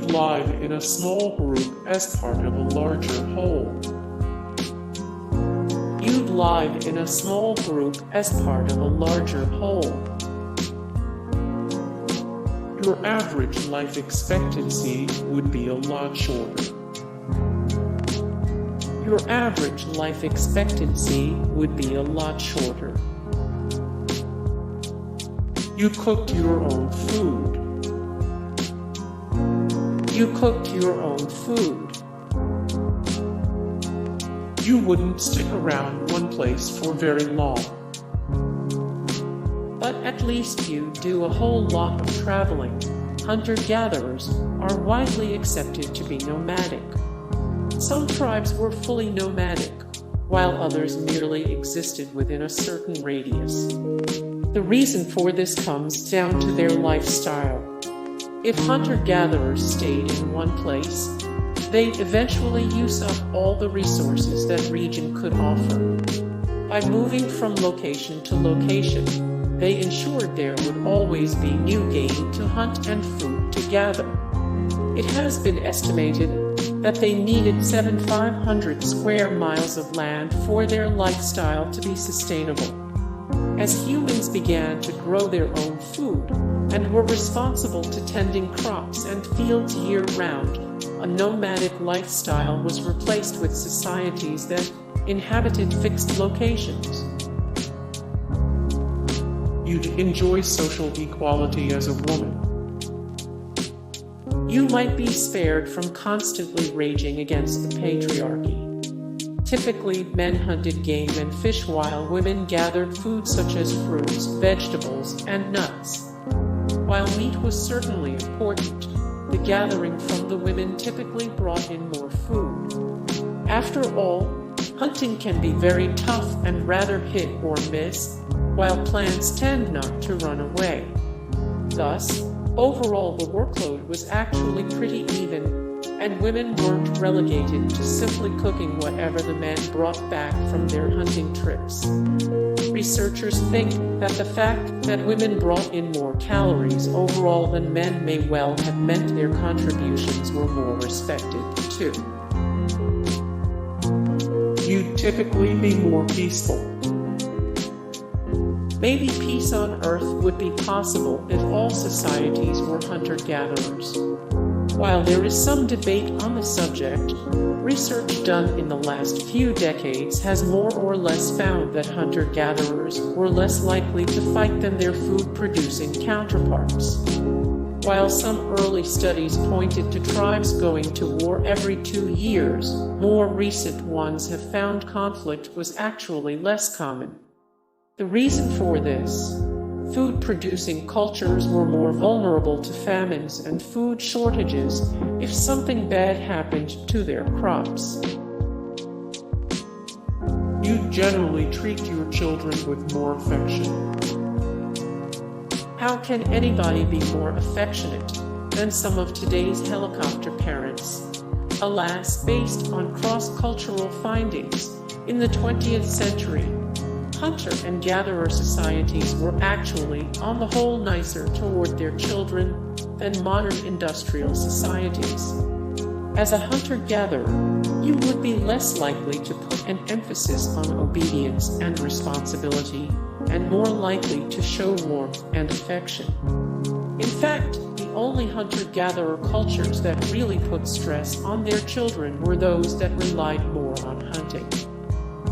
would live in a small group as part of a larger whole. You'd live in a small group as part of a larger whole. Your average life expectancy would be a lot shorter. Your average life expectancy would be a lot shorter. You cooked your own food. You cooked your own food. You wouldn't stick around one place for very long. But at least you do a whole lot of traveling. Hunter-gatherers are widely accepted to be nomadic. Some tribes were fully nomadic, while others merely existed within a certain radius. The reason for this comes down to their lifestyle. If hunter-gatherers stayed in one place, they'd eventually use up all the resources that region could offer. By moving from location to location, they ensured there would always be new game to hunt and food to gather. It has been estimated that they needed 7,500 square miles of land for their lifestyle to be sustainable. As humans began to grow their own food and were responsible to tending crops and fields year-round, a nomadic lifestyle was replaced with societies that inhabited fixed locations. You'd enjoy social equality as a woman. You might be spared from constantly raging against the patriarchy. Typically, men hunted game and fish while women gathered food such as fruits, vegetables, and nuts. While meat was certainly important, the gathering from the women typically brought in more food. After all, hunting can be very tough and rather hit or miss, while plants tend not to run away. Thus, overall the workload was actually pretty even, and women weren't relegated to simply cooking whatever the men brought back from their hunting trips. Researchers think that the fact that women brought in more calories overall than men may well have meant their contributions were more respected, too. You'd typically be more peaceful. Maybe peace on Earth would be possible if all societies were hunter-gatherers. While there is some debate on the subject, research done in the last few decades has more or less found that hunter-gatherers were less likely to fight than their food-producing counterparts. While some early studies pointed to tribes going to war every 2 years, more recent ones have found conflict was actually less common. The reason for this: food-producing cultures were more vulnerable to famines and food shortages if something bad happened to their crops. You generally treat your children with more affection. How can anybody be more affectionate than some of today's helicopter parents? Alas, based on cross-cultural findings, in the 20th century, hunter and gatherer societies were actually, on the whole, nicer toward their children than modern industrial societies. As a hunter-gatherer, you would be less likely to put an emphasis on obedience and responsibility, and more likely to show warmth and affection. In fact, the only hunter-gatherer cultures that really put stress on their children were those that relied more on hunting.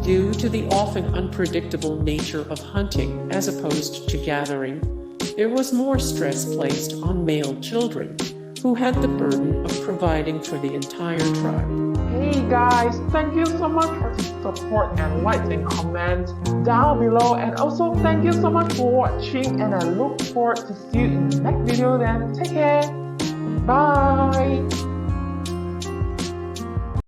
Due to the often unpredictable nature of hunting as opposed to gathering, there was more stress placed on male children, who had the burden of providing for the entire tribe. Hey guys, thank you so much for the support and likes and comments down below, and also thank you so much for watching, and I look forward to see you in the next video then. Take care. Bye.